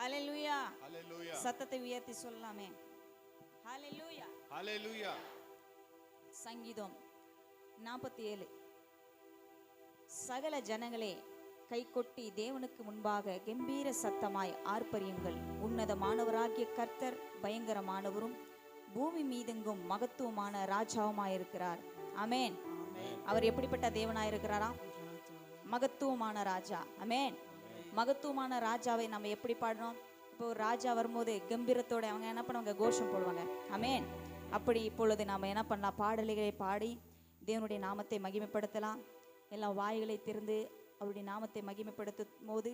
ஹalleluya. சத்தத்தை உயர்த்தி சொல்லலாமே. ஹalleluya. ஹalleluya. சங்கீதம் 47. சகல ஜனங்களே கை கொட்டி தேவனுக்கு முன்பாக கம்பீர சத்தமாய் ஆர்ப்பரியுங்கள். உன்னதமானவராகிய கர்த்தர் பயங்கரமானவரும் பூமி மீதெங்கும் மகத்துவமான ராஜாவுமாயிருக்கிறார். ஆமென். அவர் எப்படிப்பட்ட தேவனாயிருக்கிறாராம்? மகத்துவமான ராஜா. ஆமென். மகத்துவமான ராஜாவை நம்ம எப்படி பாடணும்? இப்போ ஒரு ராஜா வரும்போது கம்பீரத்தோட அவங்க என்ன பண்ணுவாங்க? கோஷம் போடுவாங்க. ஆமென். அப்படி இப்பொழுது நாம் என்ன பண்ணலாம்? பாடல்களை பாடி தேவனுடைய நாமத்தை மகிமைப்படுத்தலாம். எல்லா வாய்களை திறந்து அவருடைய நாமத்தை மகிமைப்படுத்தும் போது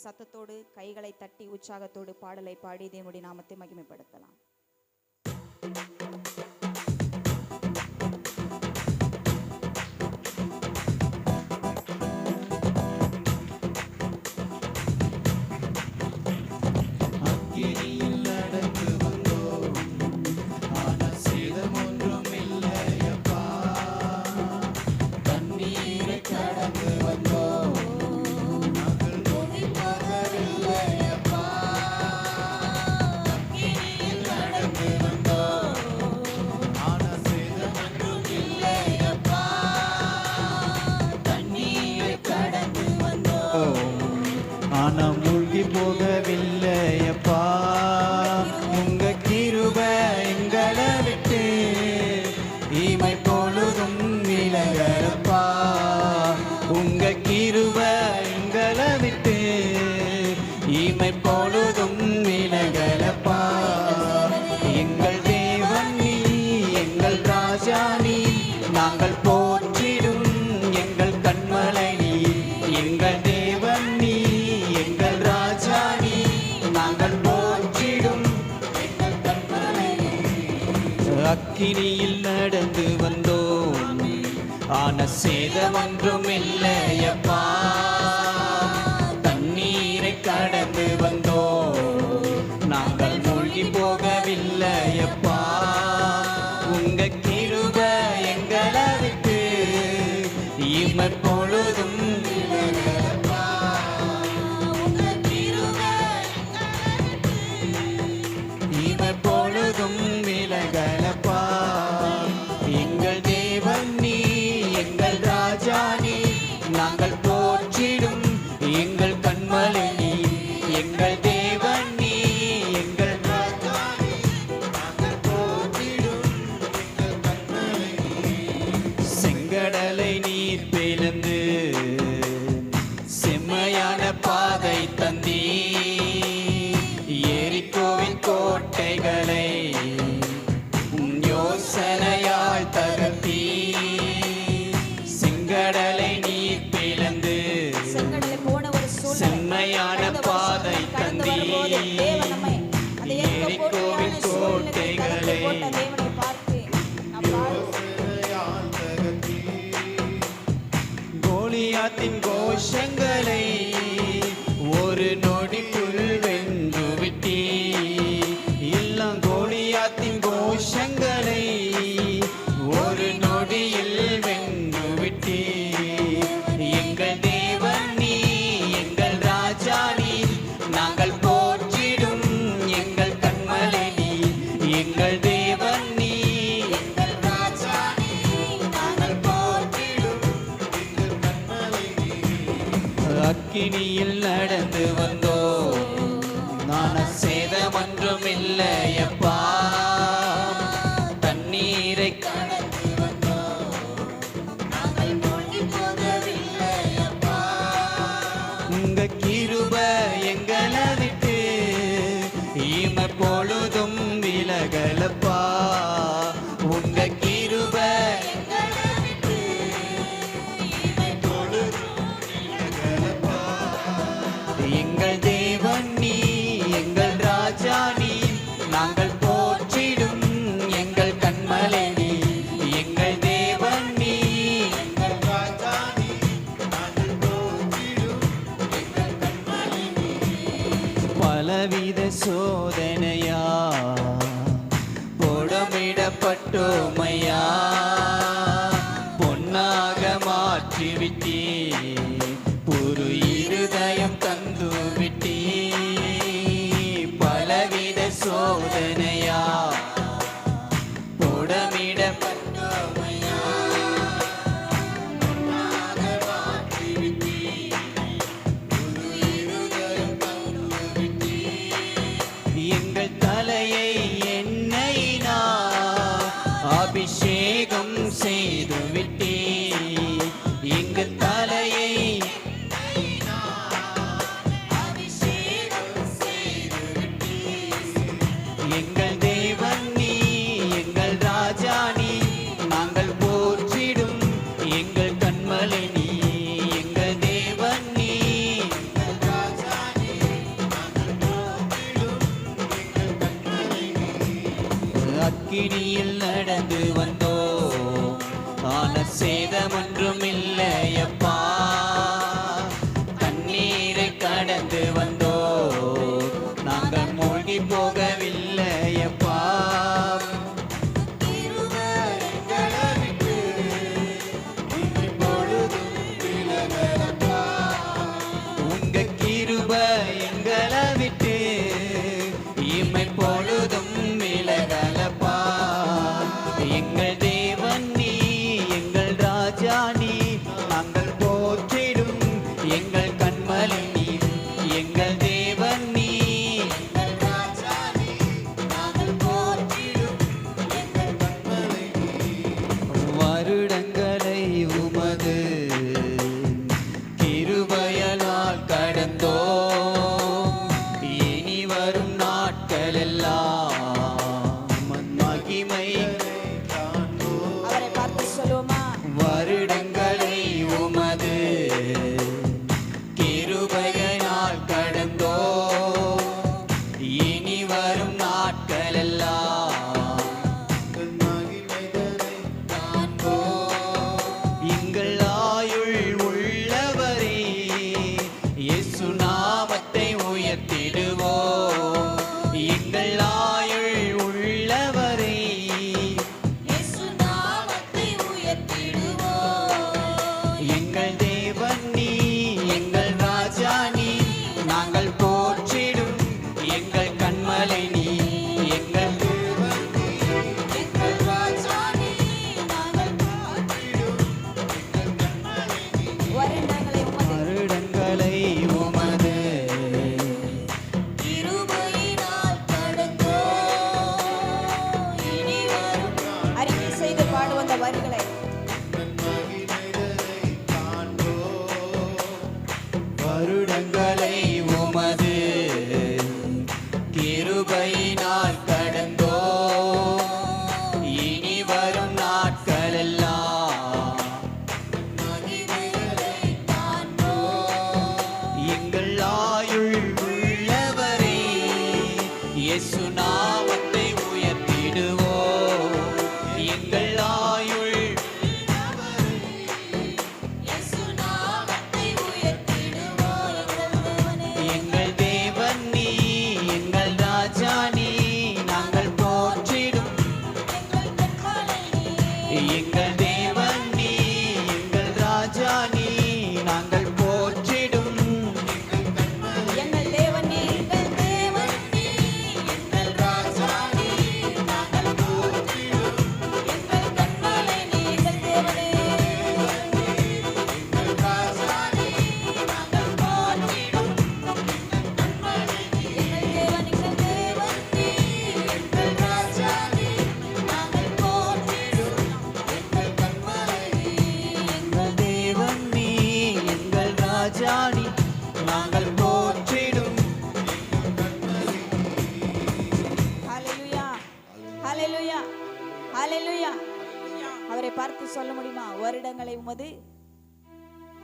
சத்தத்தோடு கைகளை தட்டி உற்சாகத்தோடு பாடலை பாடி தேவனுடைய நாமத்தை மகிமைப்படுத்தலாம். ஆனா மூழ்கி போகவில்லையப்பா, உங்க கிருபை எங்களை விட்டு இமை பொழுதும் விலகலப்பா. உங்க கிருபை எங்களை விட்டு இமை பொழுதும் விலகலப்பா. எங்கள் தேவன் நீ, எங்கள் ராஜா நீ, நாங்கள் போற்றிடும் எங்கள் கண்மலை நீ. எங்கள் தேவன் நீ, எங்கள் ராஜா நீ, நாங்கள் போற்றிடும் எங்கள் கண்மலை நீ. அக்கினியில் நடந்து வந்தோம், ஆன சேதம் ஒன்றும் இல்லையப்பா. தண்ணீரை கடந்து வந்தோம், நாங்கள் மூழ்கி போகவில்லையப்பா. உங்க கிருபை எங்களை விட்டு இமை பொழுதும் விலகலப்பா. உங்க கிருபை இமை பொழுதும் விலகலப்பா. எங்கள் தேவன் நீ, எங்கள் ராஜா நீ, நாங்கள் போற்றிடும் எங்கள் கண்மலை நீ. எங்கள் தேவன் நீ, எங்கள் ராஜா நீ, நாங்கள் போற்றிடும் எங்கள் கண்மலை நீ. செங்கடலை நீர் பிளந்து செம்மையான பாதை தந்தீ, எரிகோவின் கோட்டைகளை உன் யோசனையால் தகர்த்தீ. செங்கடலை நீர் பிளந்து செம்மையான பாதை தந்தீ, எரிகோவின் கோட்டைகளை கோலியாத்தின் கோஷங்களை ஒரு நொடிக்குள் வென்று விட்டீ. எல்லாம் கோலியாத்தின் கோஷங்களை ஒரு நொடியில் வென்று விட்டீ. எங்கள் தேவன் நீ, எங்கள் ராஜா நீ, நாங்கள் போற்றிடும் எங்கள் கண்மலை நீ. எங்கள் தேவன் நீ, எங்கள் ராஜா நீ, நாங்கள் போற்றிடும் எங்கள் கண்மலை நீ. அக்கினியில் நடந்து வந்தோ, நான சேதம் ஒன்றும் இல்லையப்பா. தண்ணீரை கடந்து வந்தோ, நாங்கள் மூழ்கி போகவில்லையப்பா. உங்க கிருபை எங்களை விட்டு இமை பொழுதும் விலகலப்பா. உங்க கிருபை எங்களை விட்டு இமை பொழுதும் விலகலப்பா. எங்கள் தேவன் நீ, எங்கள் ராஜா நீ, நாங்கள் போற்றிடும் எங்கள் கண்மலை நீ. எங்கள் தேவன் நீ, எங்கள் ராஜா நீ, நாங்கள் போற்றிடும் எங்கள் கண்மலை நீ. பலவித சோதனையா புடமிடப்பட்டோமையா, பொன்னாக மாற்றிவிட்டீ, புது இருதயம் தந்து விட்டீ. அக்கினியில் நடந்து வந்தோம், ஆன சேதமொன்றும் இல்லையப்பா. தண்ணீரை கடந்து வந்தோம், நாங்கள் மூழ்கி போகவில்லையப்பா. உங்க கிருபை எங்களை விட்டு இமை பொழுதும் விலகலப்பா. எங்கள் தேவன் நீ, எங்கள் ராஜா நீ, நாங்கள் போற்றிடும் எங்கள் கண்மலை நீ. எங்கள் தேவன் நீ, எங்கள் ராஜா நீ, நாங்கள் போற்றிடும் எங்கள் கண்மலை நீ. வருடங்களை உமது கிருபையால் கடந்தோம், இனி வரும் நாட்கள் எல்லாம் மகிமை காண்போம். அவரை பார்த்து சொல்லுவோமா? வருடங்களை உமது கிருபையால் கடந்தோம், இனி வரும் நாட்கள் எல்லாம் மகிமைதனை காண்போம். எங்கள் ஆயுள் உள்ளவரே, இயேசு நாமத்தை உயர்த்திடுவோம். எங்கள் ஆயுள் உள்ளவரே, இயேசு நாமத்தை உயர்த்திடுவோம். எங்கள் தேவன் நீ, எங்கள் ராஜா நீ, நாங்கள் போற்றிடும் எங்கள் கண்மலை நீ. எங்கள் தேவன் நீ, எங்கள் ராஜா நீ, நாங்கள் போற்றிடும் எங்கள் கண்மலை நீ. வருடங்களை உமது வருடங்களை உமது கிருபையினால் கடந்தோம், இனி வரும் அறிக்கை செய்து பாடுவோம் அந்த வரிகளை. வருடங்களை உமது கிருபையினால் கடந்தோம், இனி வரும் நாட்கள் எல்லாம் மகிமைகளை காண்போம். எங்கள் ஆயுள் உள்ளவரே, இயேசு நாமத்தை உயர்த்திடுவோம். எங்கள் ஆயுள் இயேசு நாமத்தை உயர்த்திடுவோம். எங்கள் தேவனே, எங்கள் தேவன் நீ, எங்கள் ராஜா நீ, நாங்கள் போற்றிடும் எங்கள் கண்மலை நீ. எங்கள் தேவன் நீ, எங்கள் ராஜா நீ, நாங்கள் போற்றிடும் எங்கள் தேவன் நீ, எங்கள் தேவன் நீ, எங்கள் ராஜா நீ, நாங்கள் போற்றிடும் எங்கள் கண்மலை நீ. எங்கள் தேவனே, எங்கள் ராஜா நீ, நாங்கள் போற்றிடும் எங்கள் கண்மலை நீ. எங்கள் தேவன், எங்கள் தேவன் நீ, எங்கள் ராஜா நீ, நாங்கள் போற்றிடும் எங்கள் கண்மலை நீ. எங்கள் தேவன் நீ, எங்கள் ராஜா நீ, நாங்கள் போற்றிடும். ஹalleluya ஹalleluya ஹalleluya. அவரை பார்த்து சொல்ல முடியுமா? வருடங்களை உமது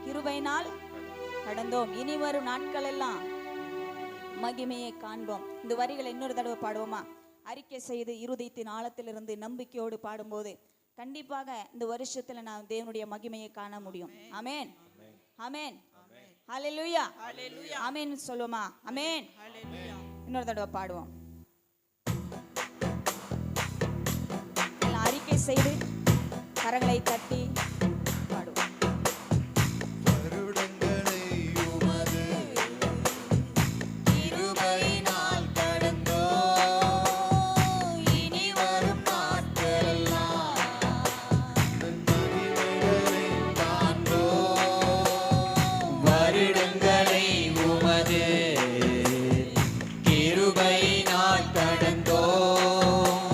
கிருபையினால் கடந்தோம், இனி வரும் நாட்கள் எல்லாம் மகிமையை காண்போம். இந்த வரிகளை இன்னொரு தடவை பாடுவோமா? அறிக்கை செய்து இருதயத்தின் ஆழத்திலிருந்து நம்பிக்கையோடு பாடும்போது கண்டிப்பாக இந்த வருஷத்துல நான் தேவனுடைய மகிமையை காண முடியும். ஆமென் ஆமென் ஹalleluya ஆமென் சொல்லுவோமா? ஆமென். இன்னொரு தடவை பாடுவோம். எல்லாம் அறிக்கை செய்து கரங்களை தட்டி பாடுவோம். வருடங்களை உமது கிருபையினால் கடந்தோம், இனி வரும் நாட்கள் எல்லாம் மகிமைகளை காண்போம். வருடங்களை உமது கிருபையினால் கடந்தோம்,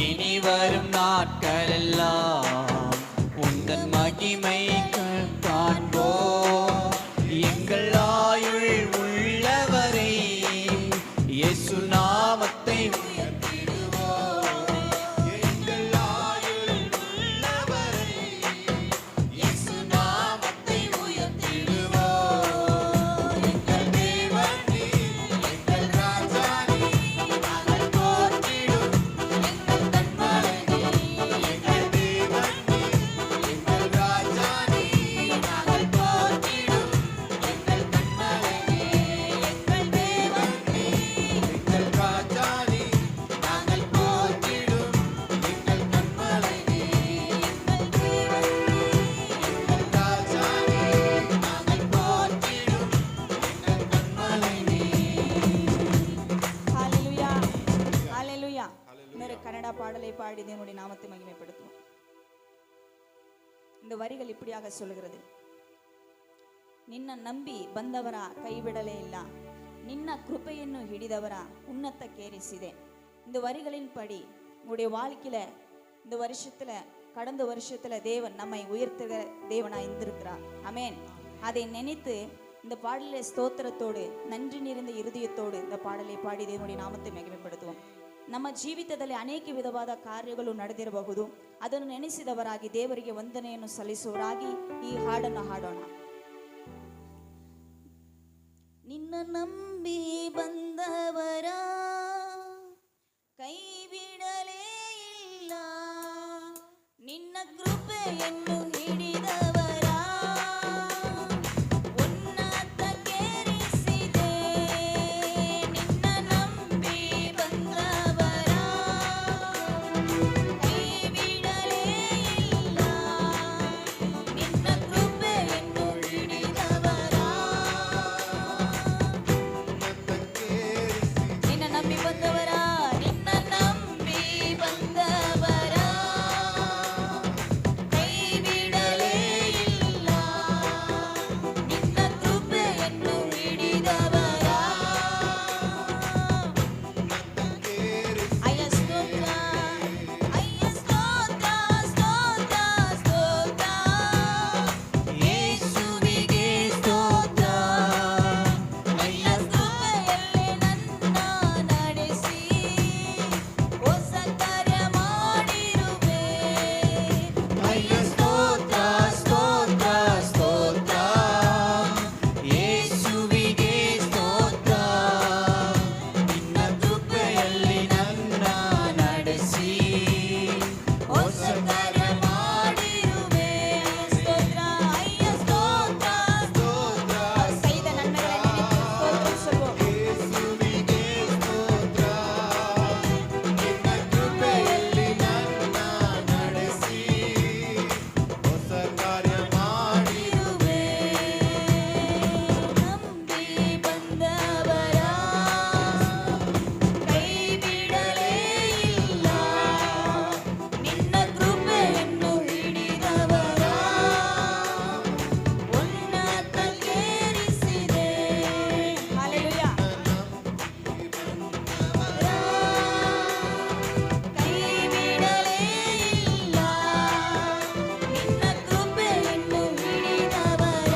இனி வரும் நாட்கள் எல்லாம் உந்தன் மகிமை காண்போம். எங்கள் ஆயுள் உள்ளவரை, இயேசு நாமத்தை உயர்த்திடுவோம். எங்கள் ஆயுள் உள்ளவரை, இயேசு நாமத்தை உயர்த்திடுவோம். எங்கள் தேவன் நீ, எங்கள் ராஜா நீ, நாங்கள் போற்றிடும் எங்கள் பாடலை பாடி தேவனுடைய நாமத்தை மகிமைப்படுத்துவோம். இந்த வரிகள் இப்படியாக சொல்கிறது. ನಿನ್ನ ನಂಬಿ ಬಂದವರ ಕೈ ಬಿಡಲೇ ಇಲ್ಲ, ನಿನ್ನ ಕೃಪೆಯನ್ನು ಹಿಡಿದವರ உன்னதக்கேரிசிதே. இந்த வரிகளின் படி உங்களுடைய வாழ்க்கையில இந்த வருஷத்துல கடந்த வருஷத்துல தேவன் நம்மை உயர்த்துகிற தேவனா இருந்திருக்கிறார். ஆமென். அதை நினைத்து இந்த பாடலை ஸ்தோத்திரத்தோடு நன்றி நிறைந்த இருதயத்தோடு இந்த பாடலை ಪಾಡಿ ದೇವனுடைய ನಾಮத்தை ಮಹಿಮೆಪಡುತ್ತೋம். ನಮ್ಮ ಜೀವಿತದಲ್ಲಿ ಅನೇಕ ವಿಧವಾದ ಕಾರ್ಯಗಳು ನಡೆದಿರಬಹುದು. ಅದನ್ನು ನೆನೆಸಿದವರಾಗಿ ದೇವರಿಗೆ ವಂದನೆಯನ್ನು ಸಲ್ಲಿಸುವರಾಗಿ ಈ ಹಾಡನ್ನು ಹಾಡೋಣ. ನಿನ್ನ ನಂಬಿ ಬಂದವರ ಕೈ ಬಿಡಲೇ ಇಲ್ಲ, ನಿನ್ನ ಕೃಪೆಯನ್ನು ಹಿಡಿದವರ ಉನ್ನತಕ್ಕೇರಿಸಿದೆ. ನಿನ್ನ ನಂಬಿ ಬಂದವರ ಕೈ ಬಿಡಲೇ ಇಲ್ಲ, ನಿನ್ನ ಕೃಪೆಯನ್ನು ಹಿಡಿದವರ ನಿನ್ನ ನಂಬಿ ಬಂದವರ ನಿನ್ನ ನಂಬಿ ಬಂದವರ ಕೈ ಬಿಡಲೇ ಇಲ್ಲ, ನಿನ್ನ ಕೃಪೆಯನ್ನು ಹಿಡಿದವರ ಅಯ್ಯ ಸ್ತೋತ್ರ, ಅಯ್ಯ ಸ್ತೋತ್ರ, ಸ್ತೋತ್ರ, ಸ್ತೋತ್ರ, ಯೇಸುವಿಗೆ ಸ್ತೋತ್ರ. ನಿನ್ನ ಕೃಪೆಯಲ್ಲಿ ನನ್ನ ನಡೆಸಿ ಹೊಸ ಕಾರ್ಯ ಮಾಡಿರುವೆ. ಅಯ್ಯ ಸ್ತೋತ್ರ, ಸ್ತೋತ್ರ, ಸ್ತೋತ್ರ, ಯೇಸುವಿಗೆ ಸ್ತೋತ್ರ. ನಿನ್ನ ಕೃಪೆಯಲ್ಲಿ ನನ್ನ ನಡೆಸಿ ಹೊಸ ಕಾರ್ಯ ಮಾಡಿರುವೆ. ಸ್ತೋತ್ರ, ಅಯ್ಯ ಸ್ತೋತ್ರ, ಸ್ತೋತ್ರ, செய்த நன்மைகளை நினைத்து ஸ்தோத்திரம் சொல்வோம். ಯೇಸುವಿಗೆ ಸ್ತೋತ್ರ, ನಿನ್ನ ಕೃಪೆಯಲ್ಲಿ ನನ್ನ ನಡೆಸಿ ಹೊಸ ಕಾರ್ಯ ಮಾಡಿರುವೆ. ನಂಬಿ ಬಂದವರ ಕೈ ಬಿಡಲೇ ಇಲ್ಲ, ನಿನ್ನ ಕೃಪೆಯನ್ನು ಹಿಡಿದವರ ಉನ್ನತಕ್ಕೇರಿಸಿದೆ. ಹಲ್ಲೆಲೂಯಾ. ಕೈ ಬಿಡಲೇ ಇಲ್ಲ, ನಿನ್ನ ಕೃಪೆಯನ್ನು ಹಿಡಿದವರ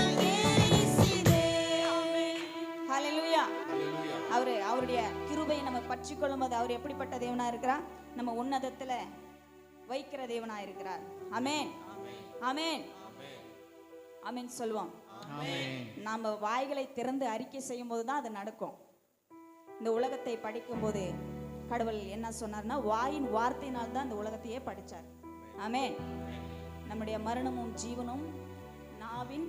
ಉನ್ನತಕ್ಕೇರಿಸಿದೆ. ஹல்லேலூயா. அவருடைய கிருபையை நம்ம பற்றிக்கொள்ளும் போது அவர் எப்படிப்பட்ட தேவனா இருக்கிறார்? நம்ம உன்னதத்துல வைக்கிற தேவனா இருக்கிறார். ஆமென், ஆமென், ஆமென் சொல்லுவோம். நாம வாய்களை திறந்து அறிக்கை செய்யும் போது தான் அது நடக்கும். இந்த உலகத்தை படிக்கும் போது கடவுள் என்ன சொன்னார்னா, வாயின் வார்த்தையினால் தான் இந்த உலகத்தையே படிச்சார். ஆமென். நம்முடைய மரணமும் ஜீவனும் நாவின்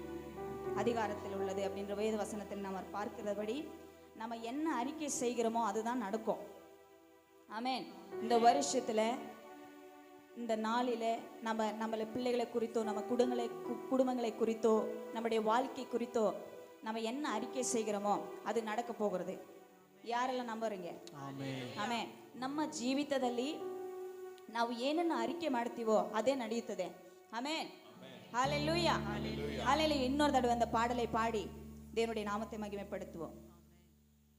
அதிகாரத்தில் உள்ளது அப்படின்ற வேத வசனத்தில் நம்ம பார்க்கிறபடி நம்ம என்ன அறிக்கை செய்கிறோமோ அதுதான் நடக்கும். ஆமென். இந்த வருஷத்துல இந்த நாளில நம்மள பிள்ளைகளை குறித்தோ நம்ம குடும்பங்களை குறித்தோ நம்முடைய வாழ்க்கை குறித்தோ நம்ம என்ன அறிக்கை செய்கிறோமோ அது நடக்க போகிறது. ಯಾರೆಲ್ಲ ನಂಬರಿಂಗೆ? ಆಮೆನ್. ನಮ್ಮ ಜೀವಿತದಲ್ಲಿ ನಾವು ಏನನ್ನ ಅರಿಕೆ ಮಾಡ್ತೀವೋ ಅದೇ ನಡೆಯುತ್ತದೆ. ಆಮೆನ್. ஹalleluya. ஹalleluya. இன்னொரு தடவை அந்த பாடலை பாடி தேவனுடைய நாமத்தை மகிமைப்படுத்துவோம்.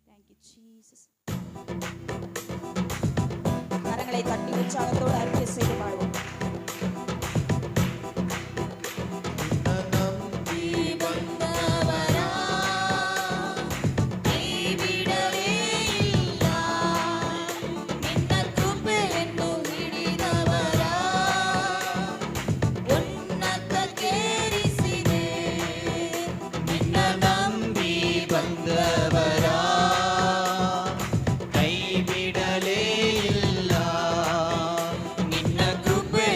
Thank you Jesus. கரங்களை தட்டி உற்சாகத்தோடு அறிக்கை செய்து பாடுவோம். ಕೈ ಬಿಡಲೇ ಇಲ್ಲ, ನಿನ್ನ ಕೃಪೆ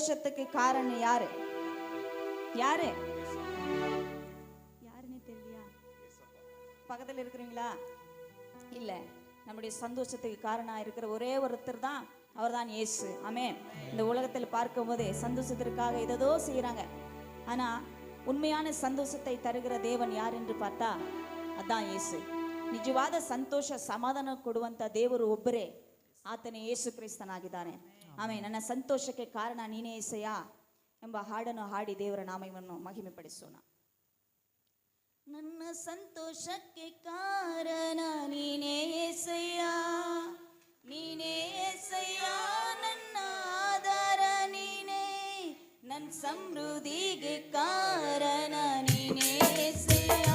சந்தோஷத்துக்கு காரணம் யாரு? யாரு? யாருன்னு தெரியலையா? பக்கத்தில் இருக்கிறீங்களா? இல்ல, நம்முடைய சந்தோஷத்துக்கு காரணம் இருக்கிற ஒரே ஒருத்தர் தான், அவர்தான் இயேசு. ஆமென். இந்த உலகத்தில் பார்க்கும்போது சந்தோஷத்திற்காக ஏதோ செய்யறாங்க. ஆனா உண்மையான சந்தோஷத்தை தருகிற தேவன் யார் என்று பார்த்தா ಅதான் ಯೇಸು. ನಿಜವಾದ ಸಂತೋಷ ಸಮಾಧಾನ ಕೊಡುವಂತ ದೇವರು ಒಬ್ಬರೇ, ಆತನೇ ಯೇಸು ಕ್ರಿಸ್ತನಾಗಿದ್ದಾನೆ. ಆಮೇಲೆ ನನ್ನ ಸಂತೋಷಕ್ಕೆ ಕಾರಣ ನೀನೇ ಏಸಯ್ಯ ಎಂಬ ಹಾಡನ್ನು ಹಾಡಿ ದೇವರ ನಾಮವನ್ನು ಮಹಿಮೆ ಪಡಿಸೋಣ. ನನ್ನ ಸಂತೋಷಕ್ಕೆ ಕಾರಣ ನೀನೇ ಏಸಯ್ಯ, ನೀನೇ ಏಸಯ್ಯ, ನನ್ನ ಆಧಾರ ನೀನೇ, ನನ್ನ ಸಮೃದ್ಧಿಗೆ ಕಾರಣ ನೀನೇ ಏಸಯ್ಯ.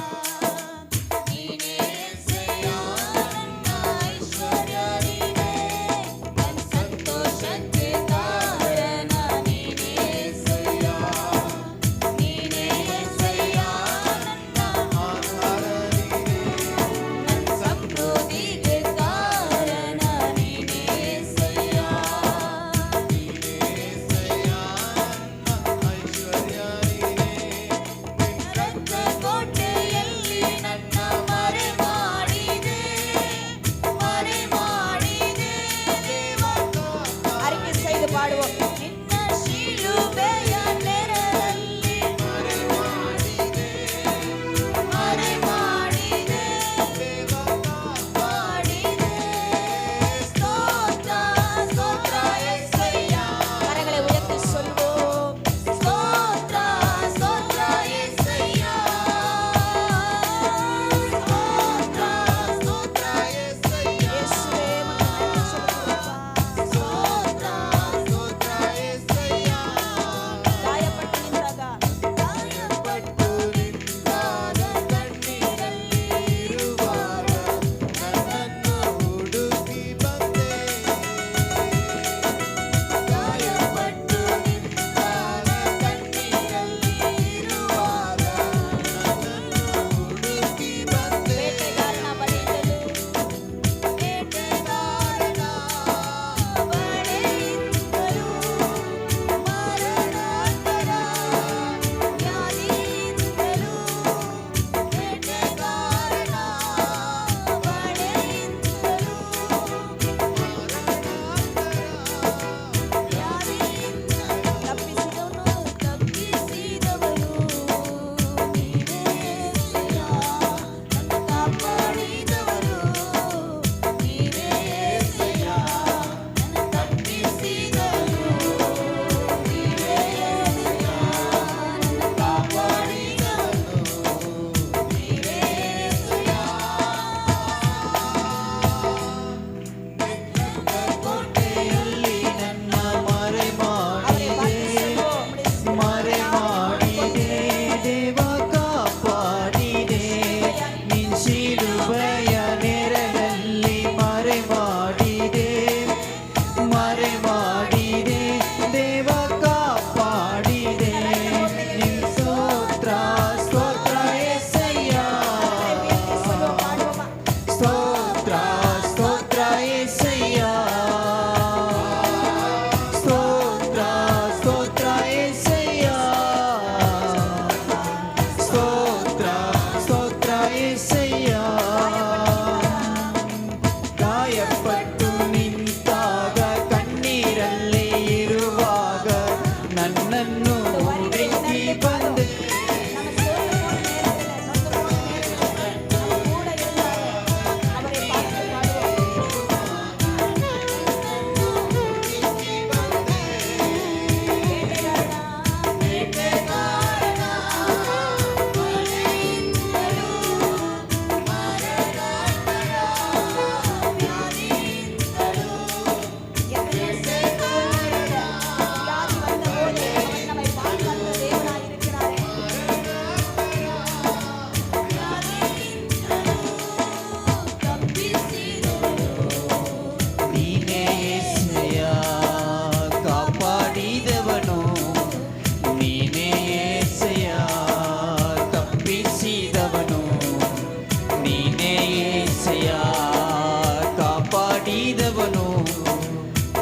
ಕಾಪಾಡಿದವನು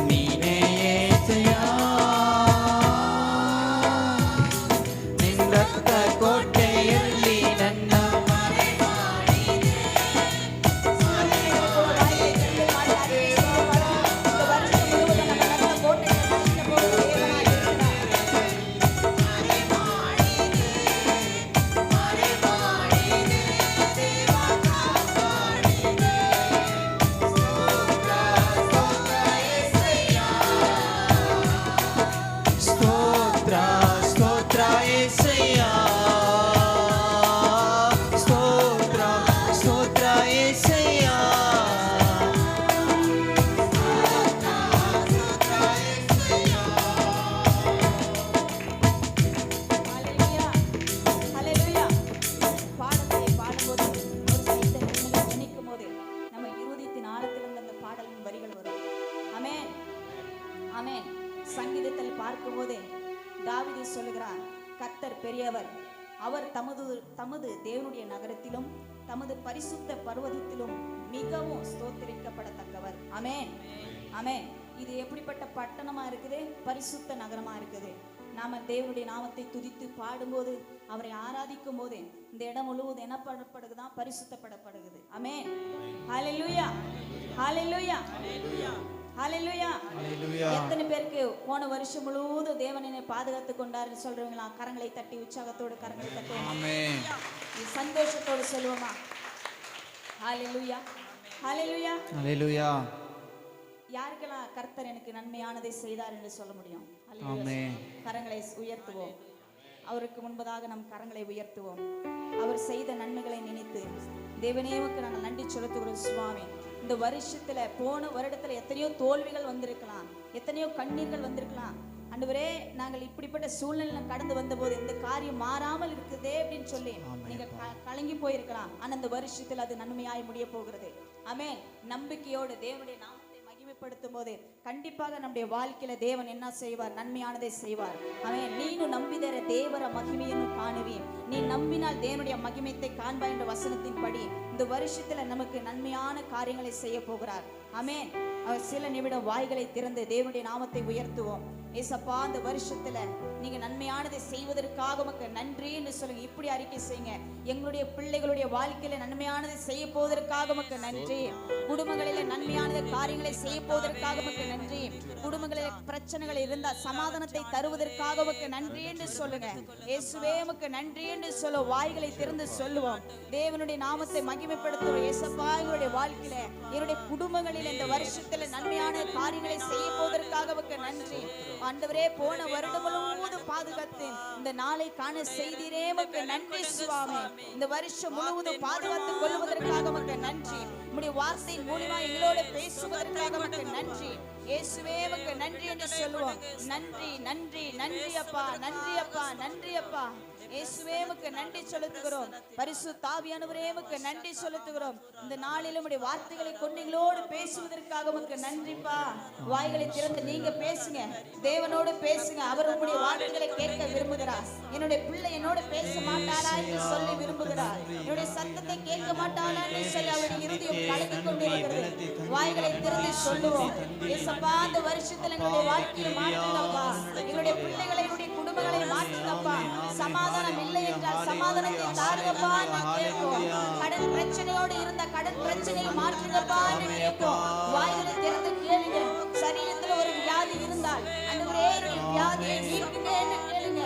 ನೀನೇ ಏಸಯ್ಯ. பார்க்கும்போதே தாவீது சொல்லுகிறார், கர்த்தர் பெரியவர், அவர் தமது தேவனுடைய நகரத்திலும் தமது பரிசுத்த பர்வதத்திலும் மிகவும் ஸ்தோத்திரிக்கப்படத்தக்கவர். ஆமென், ஆமென். இது எப்படிப்பட்ட பட்டணமா இருக்குது? பரிசுத்த நகரமா இருக்குது. நாம தேவனுடைய நாமத்தை துதித்து பாடும்போது, அவரை ஆராதிக்கும் போது இந்த இடம் முழுவதும் என்ன பண்ணப்படுதுதான்? பரிசுத்தப்படப்படுகிறது. ஆமென். ஹல்லேலூயா, ஹல்லேலூயா, ஹல்லேலூயா. எத்தனை பேருக்கு போன வருஷம் முழுவதும் தேவன் என்னை பாதுகாத்து கொண்டார் சொல்றீங்களா? கரங்களை தட்டி உற்சாகத்தோடு கரங்களை தட்டி சந்தோஷத்தோடு சொல்லுவோமா? ஹல்லேலூயா, ஹல்லேலூயா, ஹல்லேலூயா. யாருக்கெல்லாம் கர்த்தர் எனக்கு நன்மையானதை செய்தார் என்று சொல்ல முடியும்? ஆமென். கரங்களை உயர்த்துவோம். அவருக்கு முன்பதாக நம் கரங்களை உயர்த்துவோம். அவர் செய்த நன்மைகளை நினைத்து தேவனேவுக்கு நாங்கள் நன்றி செலுத்துகிறோம். சுவாமி, இந்த வருஷத்துல போன வருடத்துல எத்தனையோ தோல்விகள் வந்திருக்கலாம், எத்தனையோ கண்ணீர்கள் வந்திருக்கலாம். ஆண்டவரே, நாங்கள் இப்படிப்பட்ட சூழ்நிலை கடந்து வந்தபோது இந்த காரியம் மாறாமல் இருக்குதே அப்படின்னு சொல்லி நீங்க கலங்கி போயிருக்கலாம். ஆனா இந்த வருஷத்துல அது நன்மையாய் முடிய போகிறது. ஆமென். நம்பிக்கையோடு தேவனுடைய நாமத்தை மகிமைப்படுத்தும் போது கண்டிப்பாக நம்முடைய வாழ்க்கையில தேவன் என்ன செய்வார்? நன்மையானதை செய்வார். ஆமென். நீನು ನಂಬಿದರೆ ದೇವರ ಮಹಿಮೆಯನ್ನು ಕಾಣುವಿ, நீ நம்பினால் தேவனுடைய மகிமையை காண்பாய் என்ற வசனத்தின்படி இந்த வருஷத்துல நமக்கு நன்மையான காரியங்களை செய்ய போகிறார். ஆமென். சில நிமிடம் வாய்களை திறந்து தேவனுடைய நாமத்தை உயர்த்துவோம். ஏசப்பா, இந்த வருஷத்துல நீங்க நன்மையானதை செய்வதற்காக உமக்கு நன்றி என்று சொல்லுங்க. இப்படி அறிக்கை செய்யுங்க. எங்களுடைய பிள்ளைகளுடைய வாழ்க்கையில நன்மையானதை செய்ய போவதற்காக உமக்கு நன்றி. குடும்பங்களில நன்மையான காரியங்களை செய்ய போவதற்காக உமக்கு நன்றி. குடும்பங்களில் பிரச்சனைகள் இருந்தால் சமாதானத்தை தருவதற்காக உமக்கு நன்றி என்று சொல்லுங்க. இயேசுவே உமக்கு நன்றி என்று சொல்ல வாய்களை திறந்து சொல்லுவோம். தேவனுடைய நாமத்தை மகிமைப்படுத்துவோம். ஏசப்பா, எங்களுடைய வாழ்க்கையில என்னுடைய குடும்பங்களில் இந்த வருஷத்துல நன்மையான காரியங்களை செய்ய போவதற்காக உமக்கு நன்றி. ஆண்டவரே, போன வருடம் முழுவதும் பாதுகாத்து இந்த நாளை காண செய்தீரே, உமக்கு நன்றி சுவாமி. இந்த வருஷம் முழுவதும் பாதுகாத்துக் கொள்வதற்காக உமக்கு நன்றி. உம்முடைய வார்த்தையின் மூலமா எங்களோட பேசுவதற்காக உமக்கு நன்றி. இயேசுவே உமக்கு நன்றி என்று சொல்லுவோம். நன்றி, நன்றி, நன்றி அப்பா, நன்றி அப்பா, நன்றி அப்பா. இயேசுவே உமக்கு நன்றி செலுத்துகிறோம். பரிசுத்த ஆவியானவரே உமக்கு நன்றி செலுத்துகிறோம். இந்த நாளிலும் உம்முடைய வார்த்தைகளை கொண்டு எங்களோடு பேசுவதற்காக உமக்கு நன்றிப்பா. வாய்களை திறந்து நீங்க பேசுங்க, தேவனோடு பேசுங்க. அவர் உம்முடைய வார்த்தைகளை கேட்க விரும்புகிறார். என்னுடைய பிள்ளை என்னோடு பேச மாட்டாரா என்று சொல்லி விரும்புகிறார். என்னுடைய சத்தத்தை கேட்க மாட்டாரா என்று சொல்லி அவருடைய இருதயம் கலங்கி கொண்டிருக்கிறது. வாய்களை திறந்து சொல்லுவோம். ஏசப்பா, இந்த வருஷத்துல எங்களுடைய வாழ்க்கையை மாற்றுங்கப்பா. எங்களுடைய பிள்ளைகளை, என்னுடைய குடும்பங்களை மாற்றுங்கப்பா. சமாதானம் இல்லை என்றால் சமாதானத்தை தாருங்கப்பா என்று கேட்போம். கடன் பிரச்சனையோடு இருந்த கடன் பிரச்சனையை மாற்றுங்கப்பா என்று கேட்போம். வாய்களை திறந்து கேளுங்க. சரீரத்துல ஒரு வியாதி இருந்தால் ஆண்டவரே, என்னுடைய வியாதியை நீக்குங்க என்று கேளுங்க.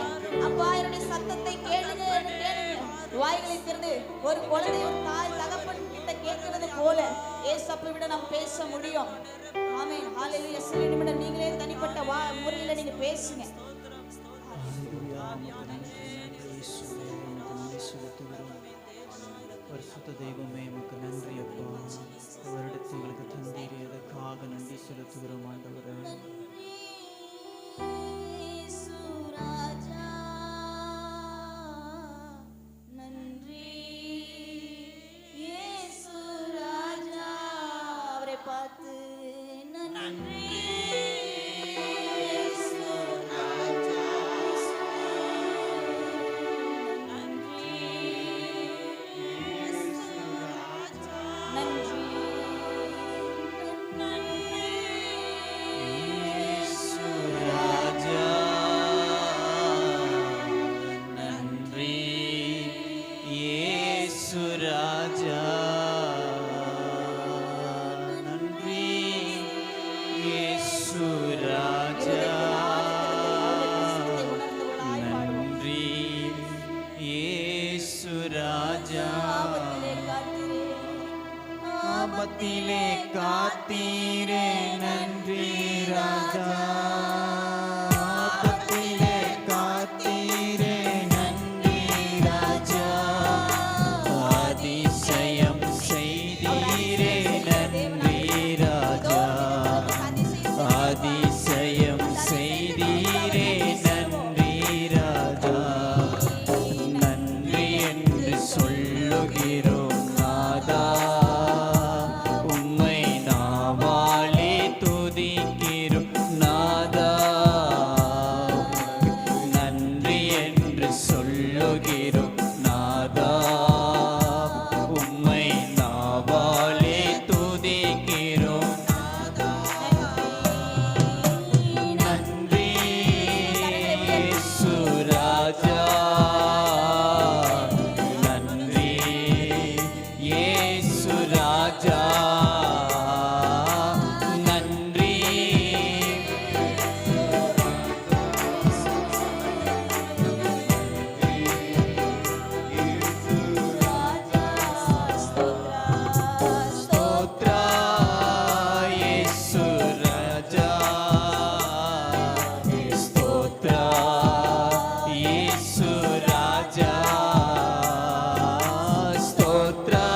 அப்பா, என்னுடைய சத்தத்தை கேளுங்க என்று கேளுங்க. வாய்களை திறந்து ஒரு குழந்தை ஒரு தாய் தகப்பன் கிட்ட கேட்கிறது போல ஏசப்பை விட நாம் பேச முடியும். ஆமென். ஹல்லேலூயா. சில நிமிடம் நீங்களே தனிப்பட்ட முறையில நீங்க பேசுங்க. பரிசுத்த தெய்வமே, உமக்கு நன்றி அப்பா. வருடத்தை எங்களுக்கு தந்தீரே, அதற்காக நன்றி செலுத்துகிறோம் ஆண்டவரே. நன்றி இயேசு ராஜா. அவரை பார்த்து நன்றி ஆபத்திலே காத்தீரே, நன்றி ராஜா. ஆபத்திலே காத்தீரே, நன்றி ராஜா. அதிசயம் செய்தீரே, நன்றி ராஜா. அதிசயம் செய்தீரே, நன்றி ராஜா. நன்றி என்று சொல்லுகிறோம் நாதா. உம்மை நாவாலே துதிக்கிறோம் நாதா. ராஜா நன்றி. ஸ்தோத்ரா இயேசு ராஜா. ஸ்தோத்ரா இயேசு ராஜா. ஸ்தோத்ரா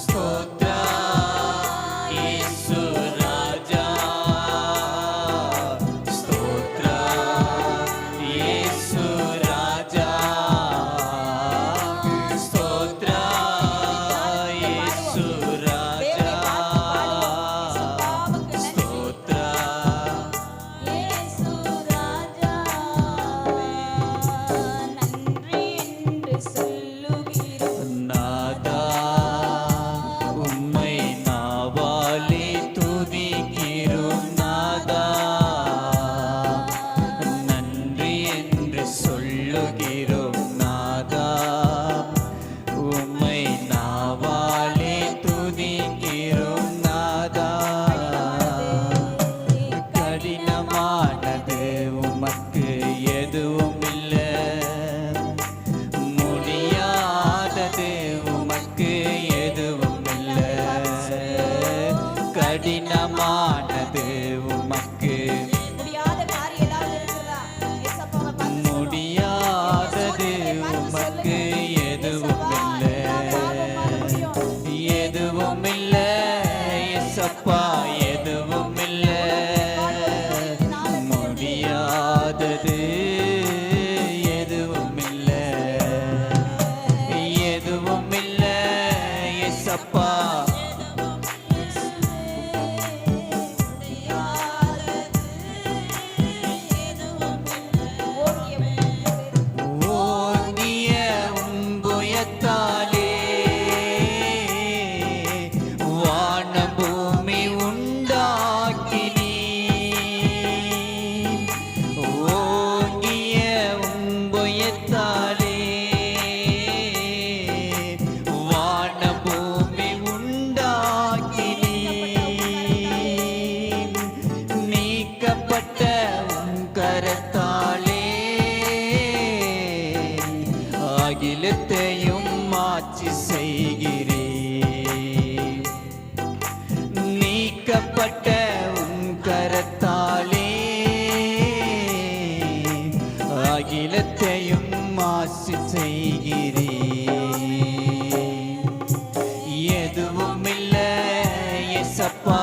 ஸ்தோத்ரா இயேசு ராஜா. ஸ்தோத்ரா இயேசு ராஜா. ஸ்தோத்ரா இயேசு ராஜா. ஸ்தோத்ரா நாதா உம்மை நாவாலே துதிக்கிறோம் நாதா. நன்றி என்று சொல்லுகிறோம் நாதா. உம்மை நாவாலே துதிக்கிறோம் நாதா. கடினமானது உமக்கு எதுவும் இல்லை, முடியாதது உமக்கு எதுவும் இல்லை. கடினமானது உமக்கு முடியாதது உமக்கு எதுவும் இல்லை. எதுவும் இல்லை இயேசப்பா, எதுவும் இல்லை. முடியாதது எதுவும் இல்லை. எதுவும் இல்லை இயேசப்பா. ஓங்கிய உம்புயத்தாலே வானம் பூமி உண்டாக்கினீ. ஓங்கிய உம்புயத்தாலே வானம் பூமி உண்டாக்கினீ. நீக்கப்பட்ட உம் கரத்தாலே அகிலத்தையும் மாற்றி செய்கிறேன். நீக்கப்பட்ட உம் கரத்தாலே அகிலத்தையும் மாற்றி செய்கிறேன். எதுவும் இல்லை இயேசப்பா.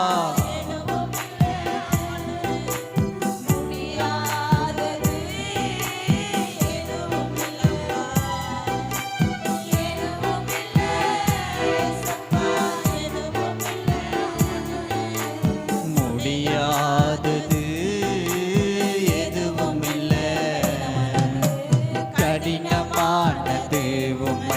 முடியாதது எதுவும் இல்லை. கடினமானது உமக்கு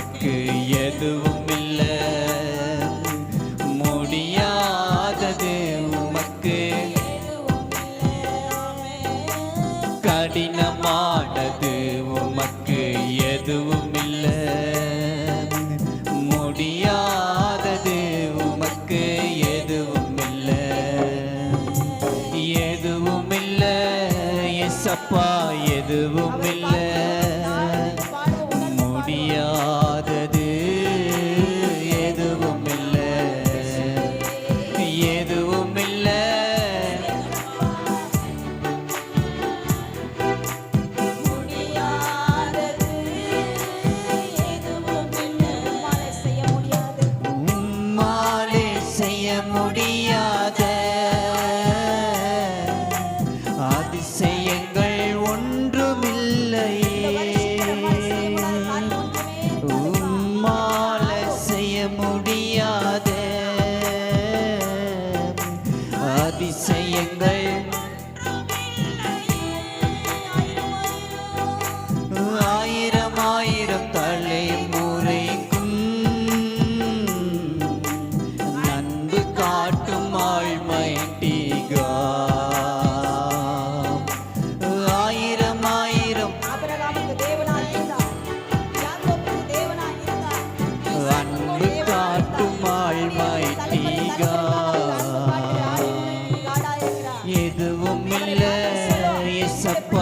ಅಪ್ಪ